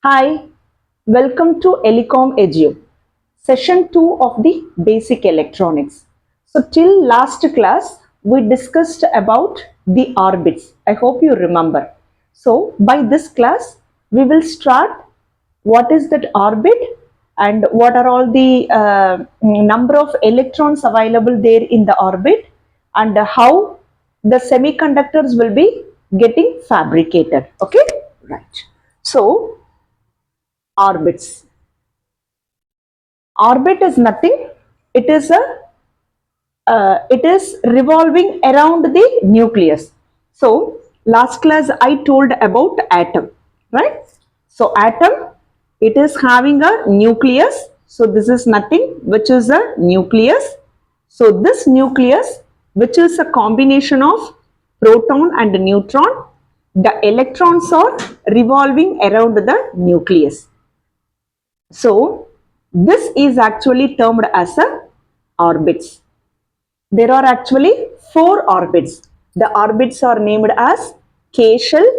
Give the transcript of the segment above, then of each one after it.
Hi, welcome to Elecom Edu, session 2 of the basic electronics. So till last class, we discussed about the orbits. I hope you remember. So by this class, we will start what is that orbit and what are all the number of electrons available there in the orbit and how the semiconductors will be getting fabricated. Okay, right. So orbits. Orbit is nothing. It is revolving around the nucleus. So last class I told about atom, right? So atom, it is having a nucleus. So this is nothing which is a nucleus. So this nucleus, which is a combination of proton and neutron, the electrons are revolving around the nucleus. So this is actually termed as a orbits. There are actually four orbits. The orbits are named as K shell,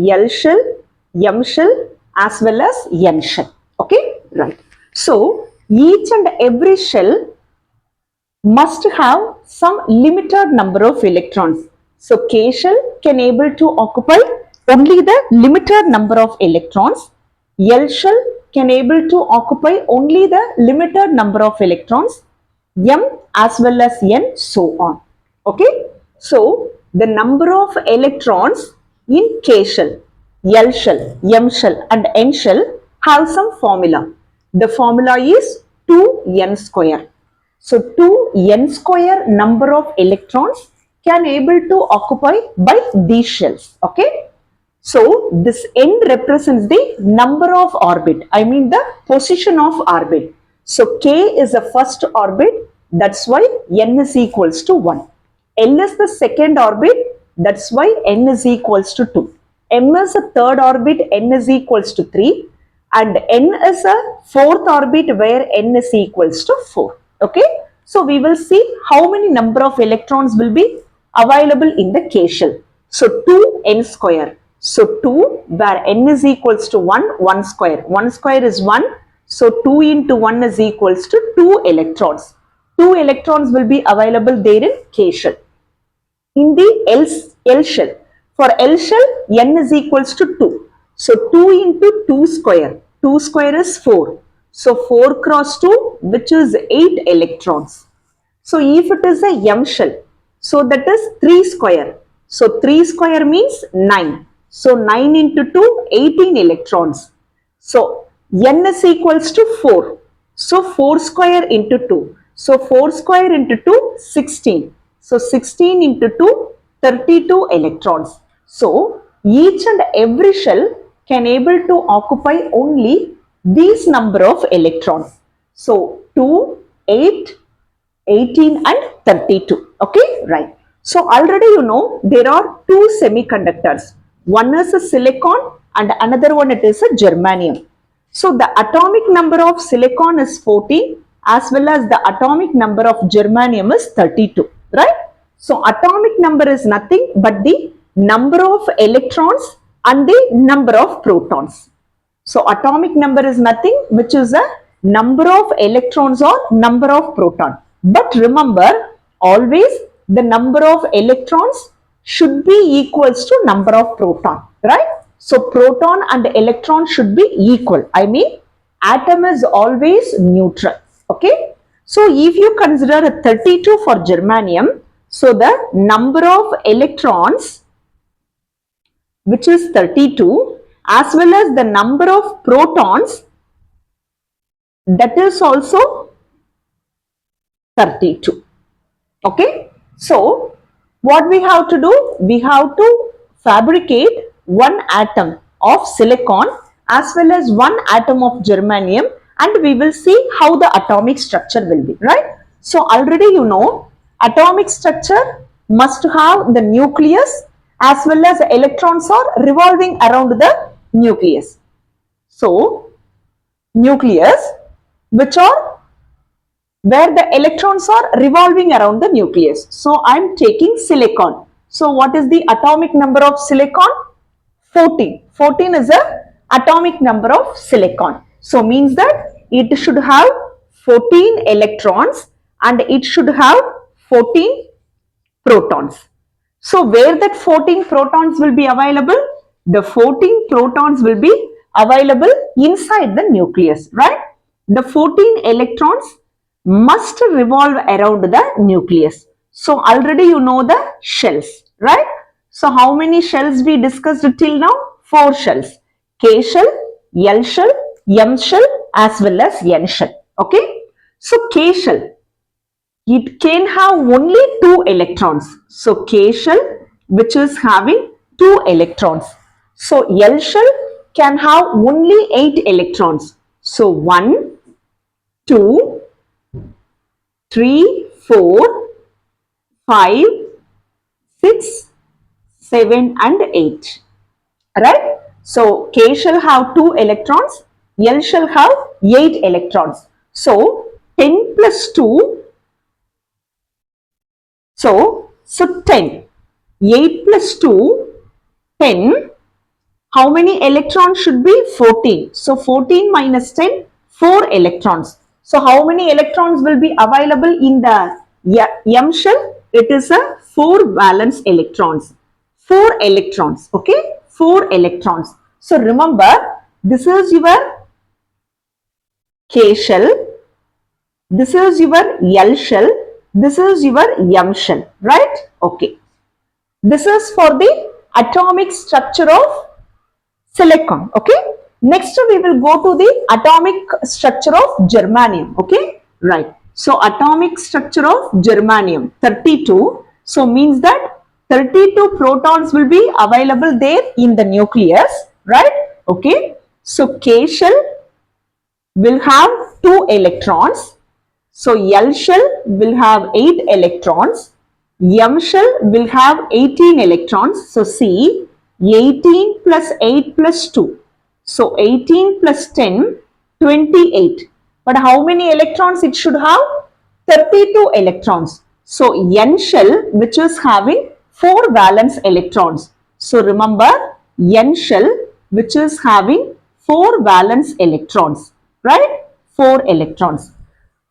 L shell, M shell as well as N shell. Okay, right. So each and every shell must have some limited number of electrons. So K shell can able to occupy only the limited number of electrons. L shell can able to occupy only the limited number of electrons. M as well as N, so on. Okay. So the number of electrons in K shell, L shell, M shell and N shell have some formula. The formula is 2n square. So 2n square number of electrons can able to occupy by these shells. Okay. So this n represents the number of orbit. I mean the position of orbit. So k is the first orbit. That's why n is equals to 1. L is the second orbit. That's why n is equals to 2. M is the third orbit. N is equals to 3. And n is a fourth orbit where n is equals to 4. Okay. So we will see how many number of electrons will be available in the K shell. So 2n square. So 2 where n is equals to 1, 1 square. 1 square is 1. So 2 into 1 is equals to 2 electrons. 2 electrons will be available there in K shell. In the L shell, for L shell, n is equals to 2. So 2 into 2 square. 2 square is 4. So 4 cross 2, which is 8 electrons. So if it is a M shell, so that is 3 square. So 3 square means 9. So 9 into 2, 18 electrons. So n is equals to 4. So 4 square into 2. So 4 square into 2, 16. So 16 into 2, 32 electrons. So each and every shell can able to occupy only these number of electrons. So 2, 8, 18 and 32. Okay, right. So already you know there are two semiconductors. One is a silicon and another one it is a germanium. So the atomic number of silicon is 14 as well as the atomic number of germanium is 32. Right. So atomic number is nothing but the number of electrons and the number of protons. So atomic number is nothing which is a number of electrons or number of proton. But remember always the number of electrons should be equals to number of proton, right? So proton and electron should be equal. I mean atom is always neutral. Okay. So if you consider a 32 for germanium, so the number of electrons which is 32 as well as the number of protons that is also 32. Okay. So what we have to do? We have to fabricate one atom of silicon as well as one atom of germanium and we will see how the atomic structure will be, right? So already you know atomic structure must have the nucleus as well as the electrons are revolving around the nucleus. So nucleus which are where the electrons are revolving around the nucleus. So I am taking silicon. So what is the atomic number of silicon? 14. 14 is a atomic number of silicon. So means that it should have 14 electrons and it should have 14 protons. So where that 14 protons will be available? The 14 protons will be available inside the nucleus, right? The 14 electrons must revolve around the nucleus. So already you know the shells, right? So how many shells we discussed till now? 4 shells. K shell, L shell, M shell as well as N shell. Okay. So K shell, it can have only 2 electrons. So K shell which is having 2 electrons. So L shell can have only 8 electrons. So 1, 2, 3, 4, 5, 6, 7 and 8. Right? So K shall have 2 electrons, L shall have 8 electrons. So 10 plus 2, so 10. 8 plus 2, 10. How many electrons should be? 14. So 14 minus 10, 4 electrons. So how many electrons will be available in the M shell? It is a 4 valence electrons. 4 electrons. Okay? 4 electrons. So remember, this is your K shell. This is your L shell. This is your M shell. Right? Okay. This is for the atomic structure of silicon. Okay. Next we will go to the atomic structure of germanium. Okay. Right. So atomic structure of germanium 32. So means that 32 protons will be available there in the nucleus. Right. Okay. So K shell will have 2 electrons. So L shell will have 8 electrons. M shell will have 18 electrons. So see, 18 plus 8 plus 2. So 18 plus 10, 28. But how many electrons it should have? 32 electrons. So N shell which is having 4 valence electrons. So remember, N shell which is having 4 valence electrons, right? 4 electrons.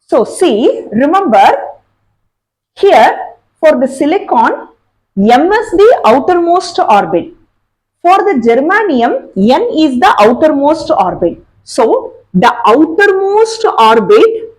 So see, remember here for the silicon, M is the outermost orbit. For the germanium, N is the outermost orbit. So the outermost orbit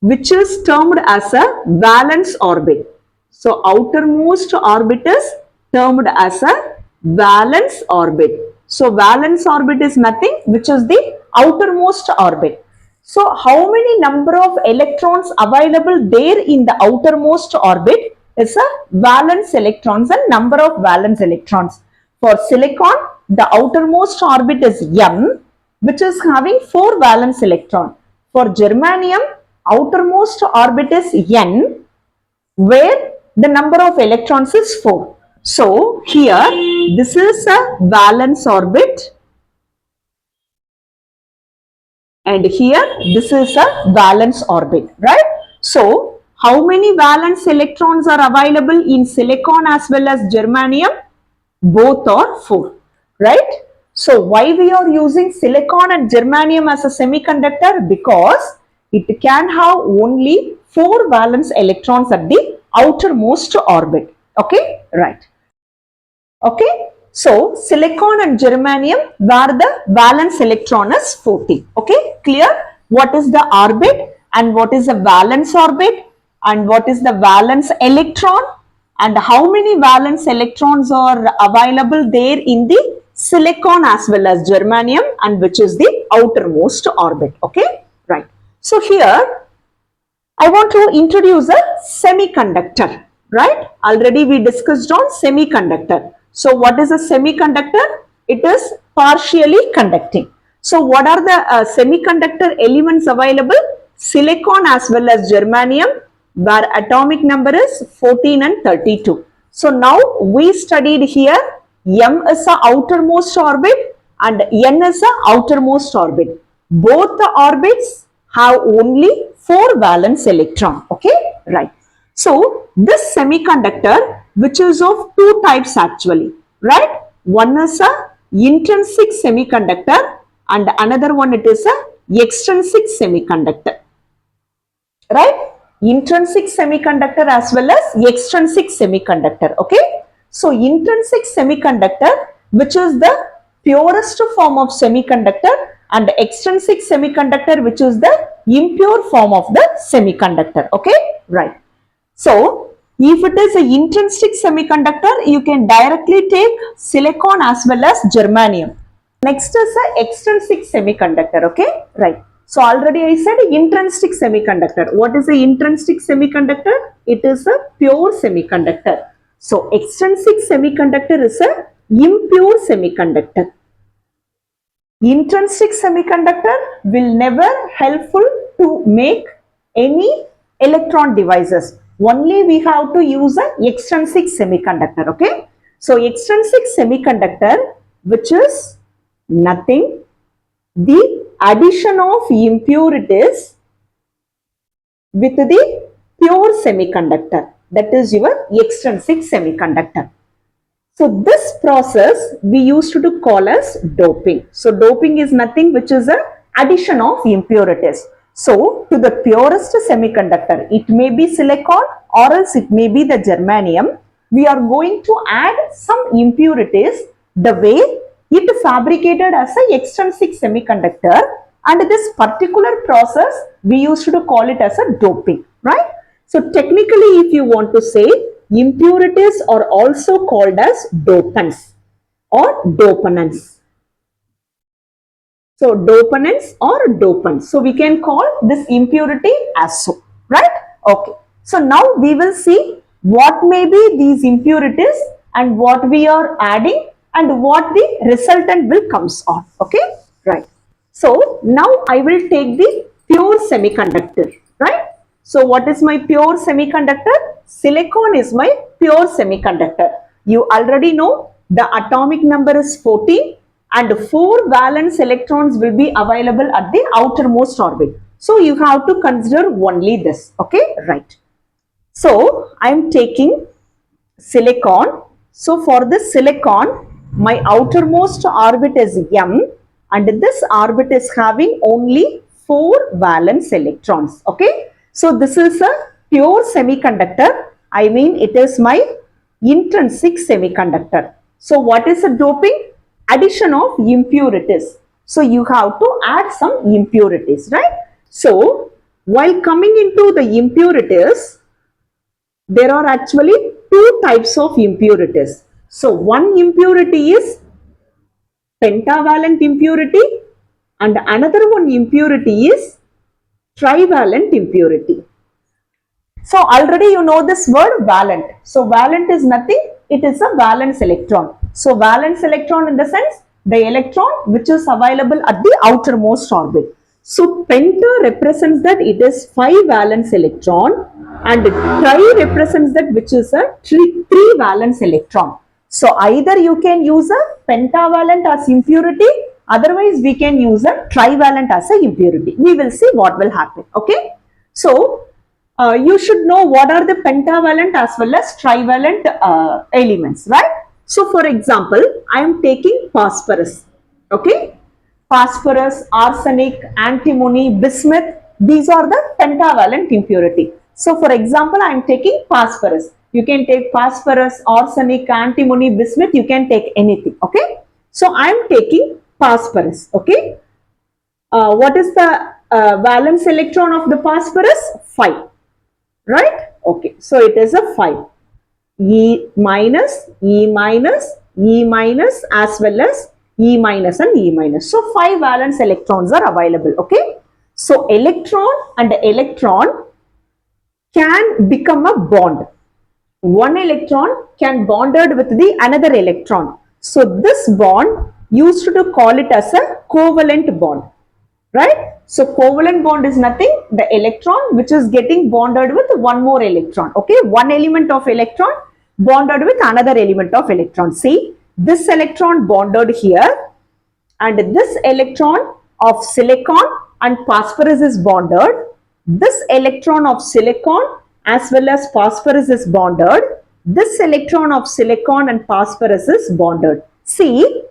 which is termed as a valence orbit. So outermost orbit is termed as a valence orbit. So valence orbit is nothing which is the outermost orbit. So how many number of electrons available there in the outermost orbit is a valence electrons and number of valence electrons. For silicon, the outermost orbit is M which is having 4 valence electron. For germanium, outermost orbit is N where the number of electrons is 4. So here this is a valence orbit and here this is a valence orbit, right? So how many valence electrons are available in silicon as well as germanium? Both are 4, right? So why we are using silicon and germanium as a semiconductor? Because it can have only 4 valence electrons at the outermost orbit. Okay, right. Okay, so silicon and germanium where the valence electron is 14. Okay, clear? What is the orbit and what is the valence orbit and what is the valence electron and how many valence electrons are available there in the silicon as well as germanium and which is the outermost orbit. Okay, right. So here I want to introduce a semiconductor, right? Already we discussed on semiconductor. So what is a semiconductor? It is partially conducting. So what are the semiconductor elements available? Silicon as well as germanium where atomic number is 14 and 32. So now we studied here M is the outermost orbit and N is the outermost orbit. Both the orbits have only 4 valence electron. Okay, right. So this semiconductor which is of 2 types actually, right? One is a intrinsic semiconductor and another one it is a extrinsic semiconductor, right? Intrinsic semiconductor as well as extrinsic semiconductor, okay? So intrinsic semiconductor, which is the purest form of semiconductor, and extrinsic semiconductor, which is the impure form of the semiconductor, okay? Right. So if it is an intrinsic semiconductor, you can directly take silicon as well as germanium. Next is an extrinsic semiconductor, okay? Right. So already I said intrinsic semiconductor. What is the intrinsic semiconductor? It is a pure semiconductor. So extrinsic semiconductor is a impure semiconductor. Intrinsic semiconductor will never helpful to make any electron devices. Only we have to use an extrinsic semiconductor, okay? So extrinsic semiconductor, which is nothing, the addition of impurities with the pure semiconductor, that is your extrinsic semiconductor. So this process we used to call as doping. So doping is nothing which is a addition of impurities. So to the purest semiconductor, it may be silicon or else it may be the germanium, we are going to add some impurities the way it fabricated as an extrinsic semiconductor, and this particular process we used to call it as a doping, right? So technically if you want to say, impurities are also called as dopants or dopants. So dopants or dopants. So we can call this impurity as so, right? Okay. So now we will see what may be these impurities and what we are adding and what the resultant will comes on. Okay, right. So now I will take the pure semiconductor, right? So what is my pure semiconductor? Silicon is my pure semiconductor. You already know the atomic number is 14 and 4 valence electrons will be available at the outermost orbit. So you have to consider only this. Okay, right. So I am taking silicon. So for this silicon, my outermost orbit is M and this orbit is having only 4 valence electrons. Okay. So this is a pure semiconductor. I mean it is my intrinsic semiconductor. So what is a doping? Addition of impurities. So you have to add some impurities, right? So while coming into the impurities, there are actually two types of impurities. So one impurity is pentavalent impurity and another one impurity is trivalent impurity. So already you know this word valent. So valent is nothing, it is a valence electron. So valence electron in the sense the electron which is available at the outermost orbit. So penta represents that it is 5 valence electron and tri represents that which is a 3 valence electron. So either you can use a pentavalent as impurity, otherwise we can use a trivalent as a impurity. We will see what will happen. Okay. So you should know what are the pentavalent as well as trivalent elements, right? So for example, I am taking phosphorus. Okay. Phosphorus, arsenic, antimony, bismuth, these are the pentavalent impurity. So for example, I am taking phosphorus. You can take phosphorus, arsenic, antimony, bismuth, you can take anything. Okay. So I am taking phosphorus. Okay. What is the valence electron of the phosphorus? 5. Right? Okay. So it is a 5. E minus, E minus, E minus as well as E minus and E minus. So 5 valence electrons are available. Okay. So electron and electron can become a bond. One electron can bonded with the another electron. So this bond used to call it as a covalent bond. Right? So covalent bond is nothing, the electron which is getting bonded with one more electron. Okay, one element of electron bonded with another element of electron. See, this electron bonded here and this electron of silicon and phosphorus is bonded. This electron of silicon as well as phosphorus is bonded. This electron of silicon and phosphorus is bonded. See,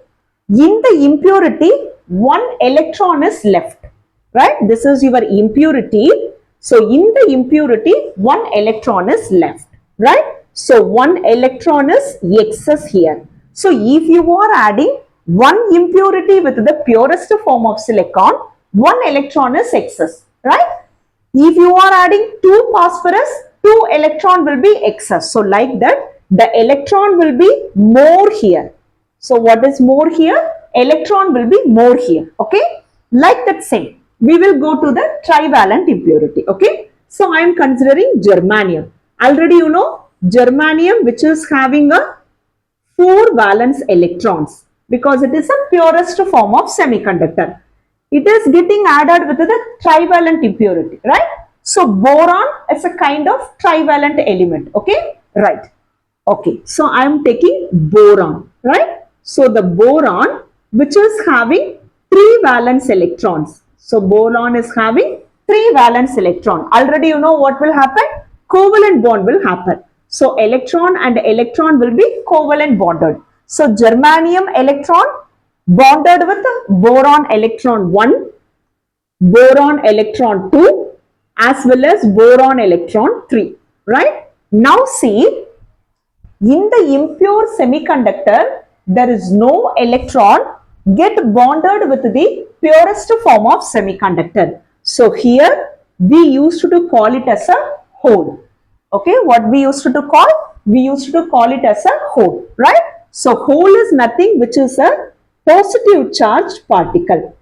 In the impurity, one electron is left, right? This is your impurity. So in the impurity, one electron is left, right? So one electron is excess here. So if you are adding one impurity with the purest form of silicon, one electron is excess, right? If you are adding two phosphorus, two electron will be excess. So like that, the electron will be more here. So what is more here? Electron will be more here, okay? Like that same. We will go to the trivalent impurity, okay? So I am considering germanium. Already you know germanium, which is having a 4 valence electrons because it is a purest form of semiconductor. It is getting added with the trivalent impurity, right? So boron is a kind of trivalent element, okay? Right. Okay, so I am taking boron, right? So the boron, which is having 3 valence electrons. So boron is having 3 valence electron. Already you know what will happen? Covalent bond will happen. So electron and electron will be covalent bonded. So germanium electron bonded with boron electron 1, boron electron 2, as well as boron electron 3, right? Now see, in the impure semiconductor, there is no electron get bonded with the purest form of semiconductor. So here we used to call it as a hole. Okay, what we used to call? We used to call it as a hole, right? So hole is nothing which is a positive charged particle.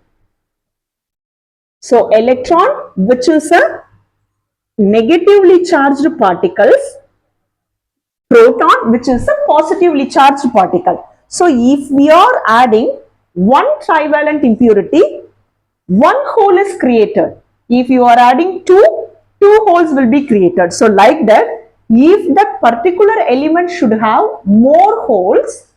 So electron, which is a negatively charged particles, proton, which is a positively charged particle. So if we are adding one trivalent impurity, one hole is created. If you are adding two holes will be created. So like that, if that particular element should have more holes,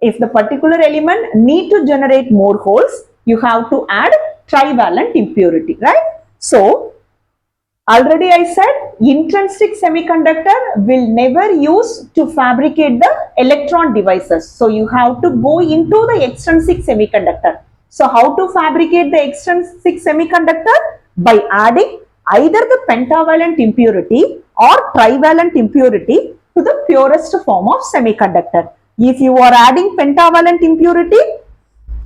if the particular element need to generate more holes, you have to add trivalent impurity, right? So already I said intrinsic semiconductor will never use to fabricate the electron devices. So you have to go into the extrinsic semiconductor. So how to fabricate the extrinsic semiconductor? By adding either the pentavalent impurity or trivalent impurity to the purest form of semiconductor. If you are adding pentavalent impurity,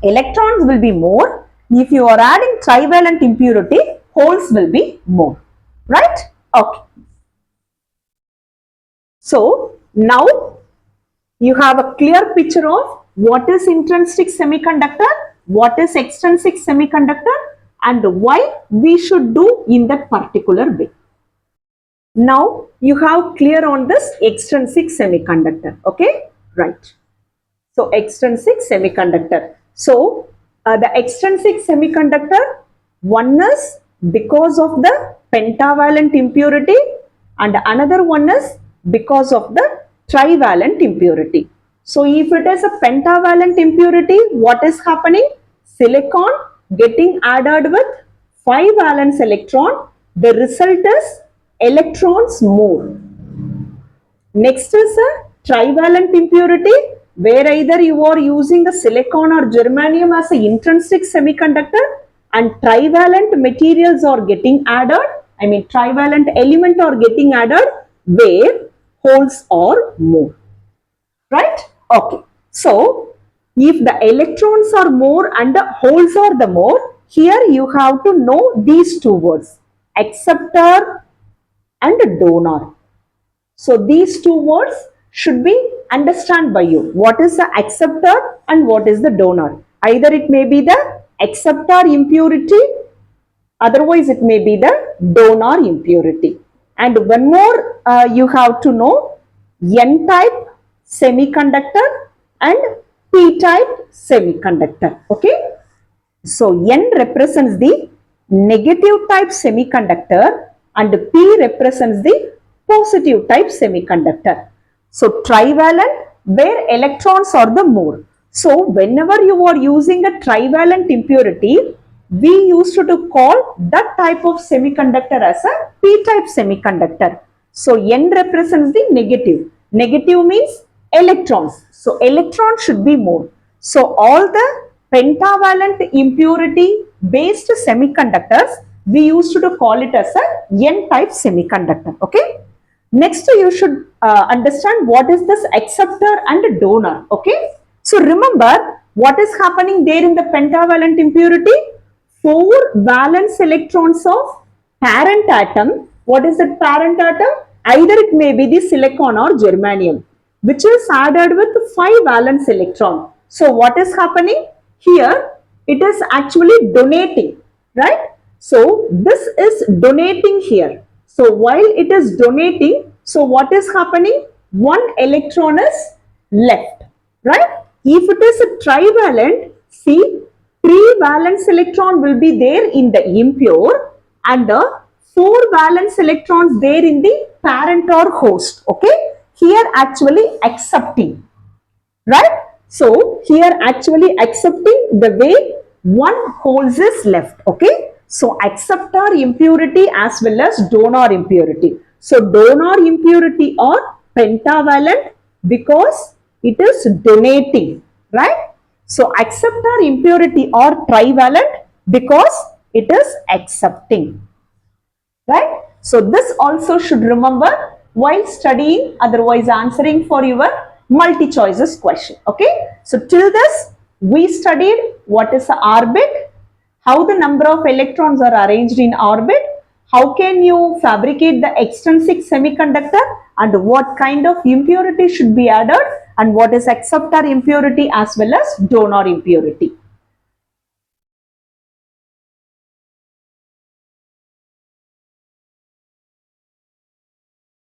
electrons will be more. If you are adding trivalent impurity, holes will be more. Right? Okay. So now you have a clear picture of what is intrinsic semiconductor, what is extrinsic semiconductor, and why we should do in that particular way. Now you have clear on this extrinsic semiconductor. Okay, right. So extrinsic semiconductor. So the extrinsic semiconductor, one is because of the pentavalent impurity and another one is because of the trivalent impurity. So if it is a pentavalent impurity, what is happening? Silicon getting added with 5 valence electron. The result is electrons more. Next is a trivalent impurity, where either you are using the silicon or germanium as an intrinsic semiconductor and trivalent materials are getting added, trivalent element are getting added where holes are more, right? Okay, so if the electrons are more and the holes are the more, here you have to know these two words, acceptor and donor. So these two words should be understood by you. What is the acceptor and what is the donor? Either it may be the acceptor impurity, otherwise it may be the donor impurity. And one more you have to know, N-type semiconductor and P-type semiconductor. Okay. So N represents the negative type semiconductor and P represents the positive type semiconductor. So trivalent, where electrons are the more. So whenever you are using a trivalent impurity, we used to call that type of semiconductor as a p-type semiconductor. So N represents the negative. Negative means electrons. So electrons should be more. So all the pentavalent impurity based semiconductors, we used to call it as a n-type semiconductor. Okay. Next, you should understand what is this acceptor and donor. Okay. So remember what is happening there in the pentavalent impurity? 4 valence electrons of parent atom. What is that parent atom? Either it may be the silicon or germanium, which is added with 5 valence electron. So what is happening here? It is actually donating, right? So this is donating here. So while it is donating, so what is happening? 1 electron is left, right? If it is a trivalent, see, 3 valence electron will be there in the impure and the 4 valence electrons there in the parent or host. Okay, here actually accepting, right? So here actually accepting the way 1 holes is left. Okay, so acceptor impurity as well as donor impurity. So donor impurity or pentavalent because it is donating, right? So acceptor impurity or trivalent because it is accepting, right? So this also should remember while studying, otherwise answering for your multi-choices question. Okay, so till this we studied what is the orbit, how the number of electrons are arranged in orbit, how can you fabricate the extrinsic semiconductor, and what kind of impurity should be added, and what is acceptor impurity as well as donor impurity.